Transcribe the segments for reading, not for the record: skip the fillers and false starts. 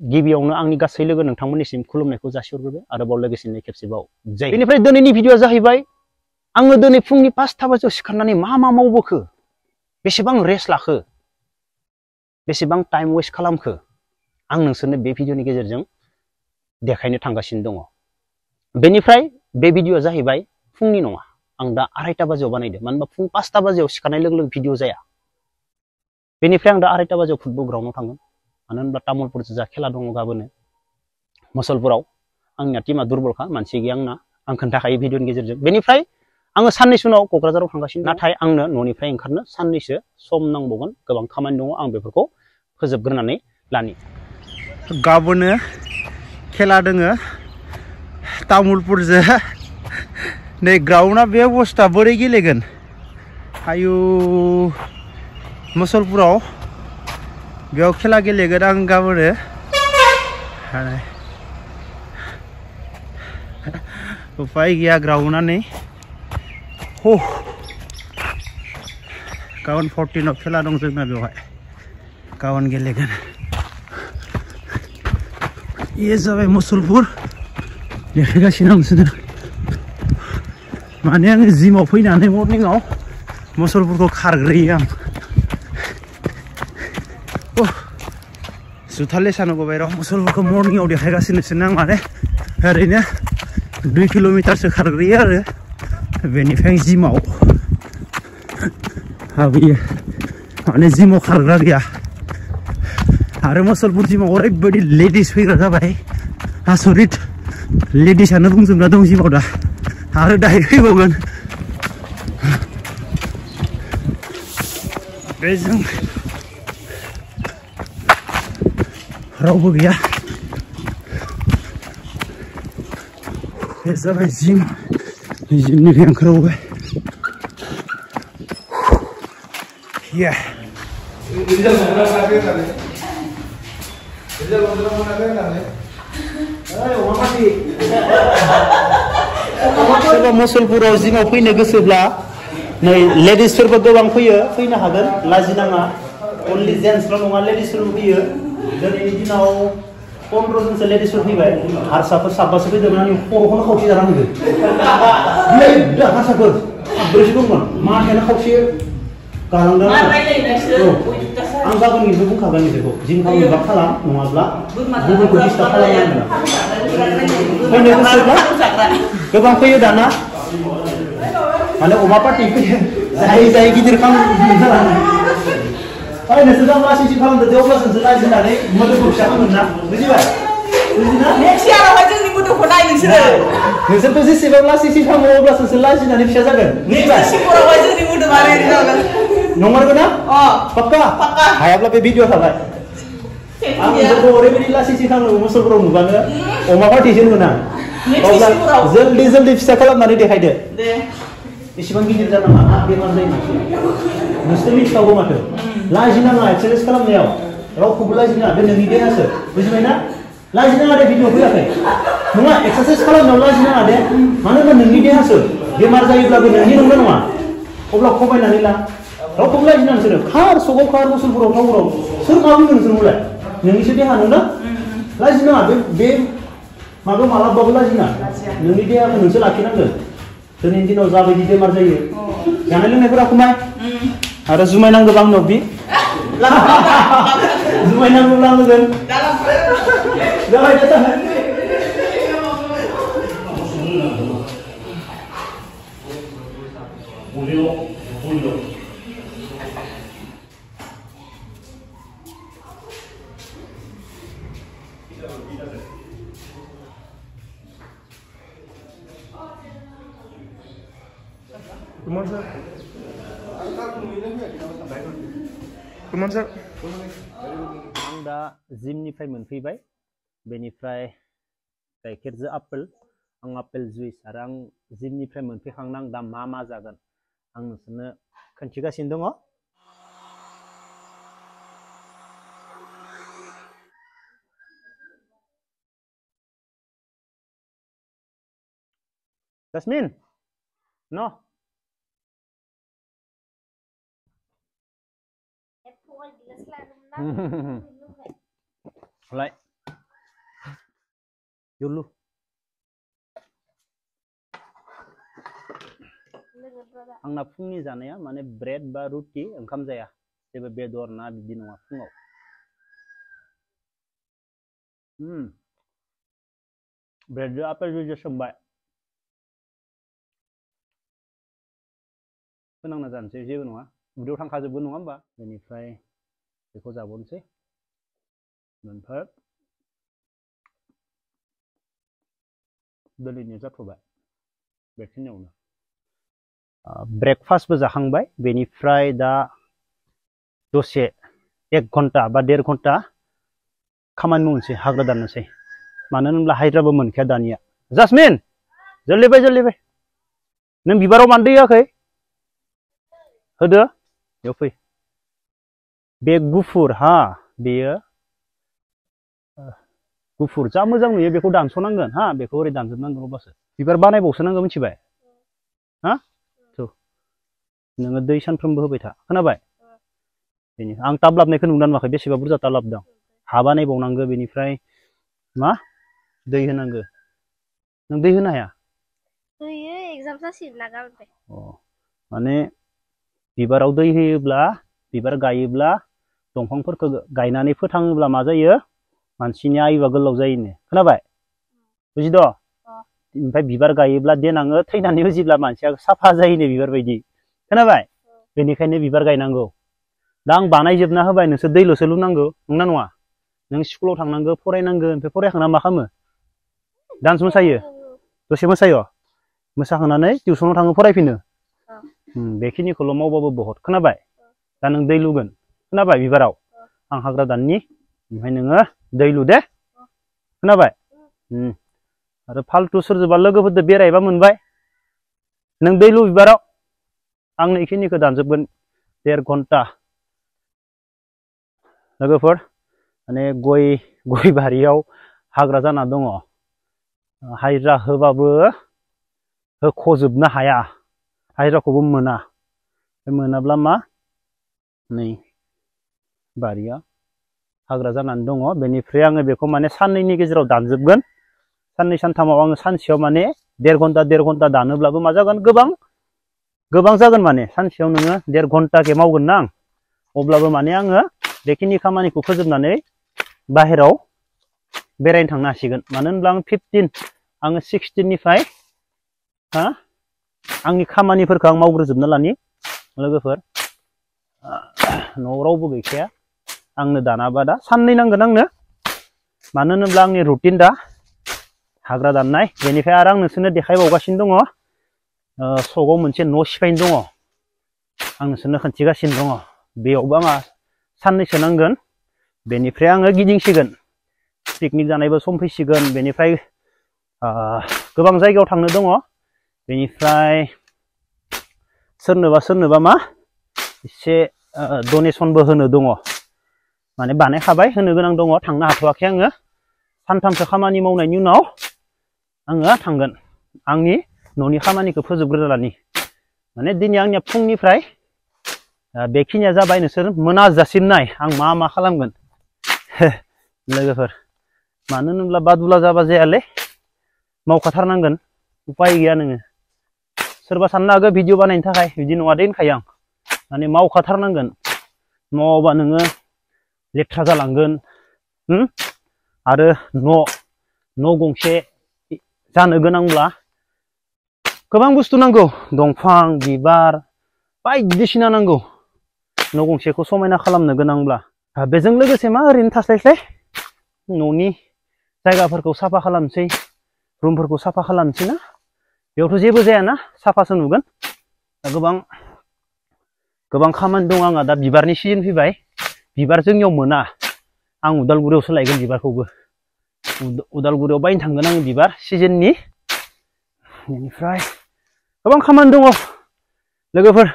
गिबियावनो आंनि गासै लोगो नोंथांमोननिसिम खुलुमनायखौ जासिहरग्रोबाय आरोबाव लोगोसेनो खेबसेबाव जय। बेनिफ्राय दिनैनि भिडिअआ जाहैबाय आङो दिनै फुंनि 5टा बाजियाव सिखारनानै मा मावबोखो, बेसेबां रेस्ट लाखो, बेसेबां टाइम वेस्ट खालामखो, आं नोंसोरनो बे भिडिअनि गेजेरजों देखायनो थांगासिनो दङ। बेनिफ्राय बे भिडिअआ जाहैबाय फुंनि नङा, आं दा 2:30 बाजियाव बानायदों, मानो होनबा फुं 5टा बाजियाव सिखारनाय लोगो लोगो भिडिअ जाया। बेनिफ्राय आं दा 2:30 बाजियाव फुटबल ग्राउन्डआव थांगोन, मानो होनब्ला तामुलपुरजों जा खेला दङ गाबोनो मसलपुराव। आंनिया टीमा दुरबलखा, मानसि गैया आंना, आं खोन्थाखायो भिडिअनि गेजेरजों। बेनिफ्राय आङो साननैसो उनाव क'क्राझाराव थांगासिनो, नाथाय आंनो न'निफ्राय ओंखारनो साननैसो सम नांबावगोन, गोबां खामानि दङ, आं बेफोरखौ फोजोबग्रोनानै लानि। गाबोनो खेला दोङो तामुलपुरजों, नै ग्राउन्डआ बे अबस्था, बोरै गेलेगोन आयु। मसलपुराव बेयाव खेला गेलेगोन आं गाबोनो, उपाय गैया, ग्राउन्डआ नै गाबोन 14 आव खेला दं जोंना, बेवहाय गाबोन गेलेगोन। ये जाबाय मसलपुर, देखायगासिनो आं नोंसोरनो। माने आङो जिमाव फैनानै मर्निंआव मसलपुरखौ खारग्रोयो आं। जुथा लेसानो गबाय र' मसलपुरखौ मर्निंआव देखायगासिनोसो आं, माने ओरैनो 2 किल'मिटारसो खारग्रोयो आरो बेनिफ्राय जिमाव हाबहैयो, माने जिमाव खारग्रा गैया। आरो मसलपुर जिमाव ओरैबायदि लेडिस फैग्रा जाबाय, आसरित लेडिसआनो बुंजोबना दं जिमाव दा, आरो दाहाय फैबावगोन। बे जों रावबो गैया, बे जाबाय जिम, जिमनिफ्राय ओंखारबोबाय। सोरबा मसलपुराव जिमाव फैनो गोसोब्ला नै लेडिसफोरबो गोबां फैनो हागोन, लाजिनाङा। अनलि जेन्टसल' नङा, लेडिसफोरबो फैयो। दिनैनि दिनाव 15 जनसो लेडिसफोर फैबाय, हारसाफोर 7बासो फैदोंमोन। आंनि खर'खौनो खावसे जानांगौ, हारसाफोर 4ब्रैसो दंमोन, माथायानो खावसे गालांदों। आं गाबोननिफ्राय बुंखागोन बिसोरखौ, जिमखौ इनभाइट खालाम, नङाब्ला गुबुनखौ डिस्टार्ब खालामनांगोन। फैनो गोसोब्ला गोबां फैयो दाना, माने अमा पार्टि फैयो, जायै गिदिर खालामो। नोंसोर आं लासैसो खालामदो, अब्लासो नोंसोर लाजिनानै मोदोमखौ फिसा खालामगोन ना, बुजिबाय? नोंसोरथ' जेसेबां लासैसो खालामो अब्लासो नोंसोर लाजिनानै फिसा जागोन, बुजिबाय? नंमारगौ ना? पाक्का हायाब्ला बे भिडिअ थाबाय। आं नोंसोरखौ ओरैबायदि लासैसो खालामो, मसलपुराव नुबानो अमा पार्टिसो होनगोन आं। अब्ला जल्दि फिसा खालामनानै देखायदो। इसेबां गिदिर जानाङा, बेमार जायो नोंसोर मिथिखागौ माथो। लाजिनाङा एक्सारसाइज खालामनायाव, रावखौबो लाजिनाङा, बे नोंनि देहासो, बुजिबायना? लाजिनाङा दे, भिडिअ फैयाखै नङा, एक्सारसाइज खालामनायाव लाजिनाङा दे, मानो होनबा नोंनि देहासो। बेमार जायोब्लाबो नोंनि नंगौ नङा, अब्ला खमायनानै ला, रावखौबो लाजिनाङा। नोंसोरो खार, सगाव खार, मसलपुराव टाउनाव सोर मा बुंदों नोंसोरखौलाय? नोंनिसो देहा, नोंना लाजिनाङा। बे माबायाव मालाबाबो लाजिनाङा, नोंनि देहाखौ नोंसो लाखिनांगोन। दिनैनि दिनाव जाबायदि बेमार जायो, जानाय लोंनायफोरा खमाय, आरो जुमाय नांगौबा आंनाव बि जुमाय नांगौब्ला आं होगोन। जाबाय दे, आं दा जिमनिफ्राय मोनफैबाय, बेनिफ्राय गाइखेरजों आपेल, आं आपेल जुइस, आरो आं जिमनिफ्राय मोनफैखांना आं दा मा जागोन आं नोंसोरनो खोन्थिगासिनो दङ। जास्मिन न लाय Yulu. आंना फुंनि जानाया माने ब्रेड बा रुटि ओंखाम जाया जेबो बेदर ना बिदि नङा फुङाव ब्रेड आपेल जुइस संबाय फोनांना जानोसै जेबो नङा उदैयाव थांखाजोबगोन नङा होमबा बेनिफ्राय बेखौ जाबावनोसै ओमफ्राय दिनैनि जाथ'बाय बेखिनियावनो ब्रेकफास्टबो जाखांबाय बेनिफ्राय दा दसे 1 घन्टा बा 1.5 घन्टा खामानि मावनोसै हाग्रा दाननोसै मानो होनब्ला हाजिराबो मोनखाया दानिया जासमिन जल्दि फै नों बिबाराव मानो दै होआखै होदो बेयाव फै बे गुफुर हा बेयो गुफुर जा मोजां नुयो बेखौ दानस'नांगोन हा बेखौ ओरै दानजोबनांगोन अब्लासो बिबार बानायबावसो नांगौ मिथिबाय हा थ' नोङो दै सानफ्रोमबो होबाय था खोनाबाय बेनि आं टाब लाबनायखौ नुनानै नुवाखै बेसेबा बुरजा टाब लाबदों हा बानायबावनांगौ बेनिफ्राय मा दै होनांगौ नों दै होनो हाया होयो एग्जाम जासिगोन ना गाबोननिफ्राय माने बिबाराव दै होयोब्ला बिबार गायोब्ला दंफांफोरखौ गायनानै फोथाङोब्ला मा जायो मानसिनि आयुआ गोलाव जायोनो खोनाबाय बुजिद' ओमफ्राय बिबार गायोब्ला देनाङो थैनानै उजिब्ला मानसिया साफा जायोनो बिबार बायदि खोनाबाय बेनिखायनो बिबार गायनांगौ दा आं बानायजोबना होबाय नोंसोर दैल'सो लुनांगौ नंना नङा नों स्कुलाव थांनांगौ फरायनांगौ ओमफ्राय फरायखांना मा खालामो डान्स मोसायो दसे मोसायो मोसाखांनानै टिउसनाव थाङो फरायफिनो बेखिनिखौल' मावबाबो बहुत खोनाबाय दा नों दै लुगोन खोनाबाय बिबाराव आं हाग्रा दाननि ओमफ्राय नोङो दै लु दे खोनाबाय आरो फालतु सोरजोंबा लोगोफोरजों बेरायबा मोनबाय नों दै लु बिबाराव आंनो बेखिनिखौ दानजोबगोन 1.5 घन्टा लोगोफोर माने गय बारियाव हाग्रा जाना दङ हाजिरा होबाबो होख'जोबनो हाया हाजिराखौबो मोनाब्ला मा नै बारिया हाग्रा जानानै दङ बेनिफ्राय आङो बेखौ माने साननैनि गेजेराव दानजोबगोन साननै सानथामाव आङो सानसेयाव माने 1.5 घन्टा दानोब्लाबो मा जागोन गोबां जागोन माने सानसेयाव नोङो 1.5 घन्टाके मावगोन ना आं अब्लाबो माने आङो बेखिनि खामानिखौ फोजोबनानै बाहेराव बेरायनो थांनो हासिगोन मानो होनब्ला आं 15 आङो 16 निफ्राय आंनि खामानिफोरखौ आं मावग्रोजोबना लानि लोगोफोर न'आव रावबो गैखाया आंनो दानाबा दा साननै नांगोन आंनो मानो होनोब्ला आंनि रुटिन दा हाग्रा दाननाय बेनिफ्राय आरो आं नोंसोरनो देखायबावगासिनो दङ सकआव मोनसे न' सिफायनो दङ आं नोंसोरनो खोन्थिगासिनो दङ बेयावबो आंहा साननैसो नांगोन बेनिफ्राय आङो गिदिंसिगोन पिकनिक जानायबो सम फैसिगोन बेनिफ्राय गोबां जायगायाव थांनो दङ बेनिफ्राय सोरनोबा मा एसे डनेसनबो होनो दङ माने बानायखाबाय होनो गोनां दङ थांनो हाथ'वाखै आङो सानथामसो खामानि मावनायनि उनाव आङो थांगोन आंनि न'नि खामानिखौ फोजोबग्रोना लानि माने दिनै आंनिया फुंनिफ्राय बेखिनिया जाबाय नोंसोर मोनाजासिम नाय आं मा खालामगोन लोगोफोर मानो होनोब्ला बादुला जाबा जायालै मावखाथारनांगोन उपाय गैया नोङो सोरबा साननो हागौ भिडिअ बानायनो थाखाय बिदि नङा दे होनखायो आं माने मावखाथारनांगोन मावाबा नोङो लेथ्रा जालांगोन आरो न' गंसे जानो गोनांब्ला गोबां बुस्थु नांगौ दंफां बिबार बायदिसिना नांगौ न' गंसेखौ समायना खालामनो गोनांब्ला बेजों लोगोसे मा ओरैनो थास्लायस्लाय न'नि जायगाफोरखौ साफा खालामनोसै रुमफोरखौ साफा खालामनोसै ना बेयावथ' जेबो जायाना साफासो नुगोन गोबां खामानि दं आंहा दा बिबारनि सिजन फैबाय बिबार जोंनियाव मोना आं उदालगुरियावसो लायगोन बिबारखौबो उदालगुरियाव बायनो थांगोन आं बिबार सिजननि बेनिफ्राय गोबां खामानि दङ लोगोफोर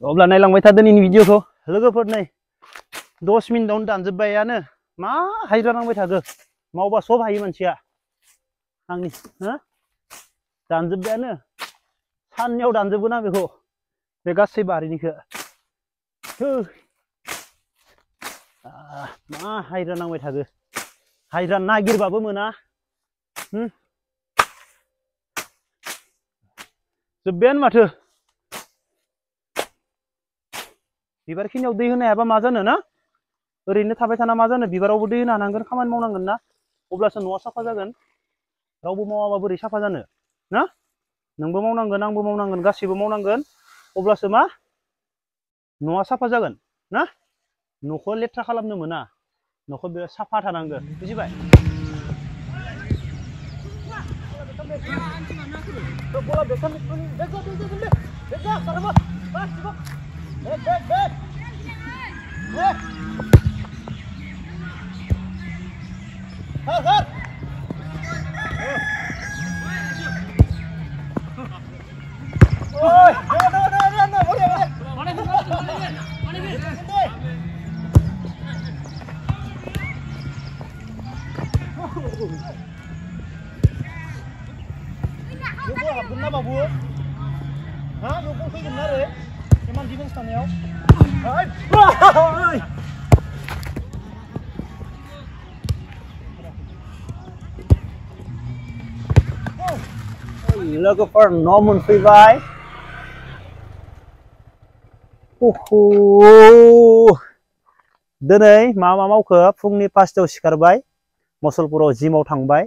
अब्ला नायलांबाय था दिनैनि भिडिअखौ लोगोफोर नै 10 मिनिटावनो दानजोब्बायानो मा हाजिरा नांबाय थागो मावबा सब हायो मानसिया आंनि दानजोब्बायानो साननैयाव दानजोबगोन आं बेखौ बे गासै बारिनिखौ मा हाजिरा नांबाय थागो हाजिरा नागिरबाबो मोना जोब्बायानो माथो बिबार खिनियाव दै होनो हायाबा मा जानो ना ओरैनो थाबाय थाना मा जानो बिबारावबो दै होनो हानांगोन खामानि मावनांगोन ना अब्लासो न'आ साफा जागोन रावबो मावाबा बोरै साफा जानो ना नोंबो मावनांगोन आंबो मावनांगोन गासैबो मावनांगोन अब्लासो मा न'आ साफा जागोन ना न'खौ लेथ्रा खालामनो मोना न'खौ बे साफा थानांगोन बुजिबाय Yogo habun na babu? Ha? Yogo fैगोन ना रे? Eman defense थानायाव? लोगोफोर न' मोनफैबाय दिनै मा मावखो फुंनि 5टायाव सिखारबाय मसलपुराव जिमाव थांबाय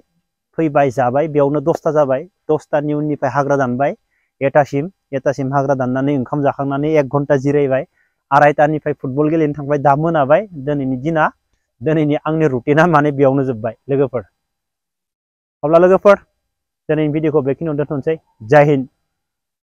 फैबाय जाबाय बेयावनो 10टा जाबाय 10टानि उननिफ्राय हाग्रा दानबाय 1टासिम हाग्रा दाननानै ओंखाम जाखांनानै 1 घन्टा जिरायबाय 2:30निफ्राय फुटबल गेलेनो थांबाय दा मोनाबाय दिनैनि आंनि रुटिना माने बेयावनो जोब्बाय लोगोफोर अब्ला लोगोफोर दिनैनि भिडिअखौ बेखिनियावनो दोनथ'नोसै जय हिन्द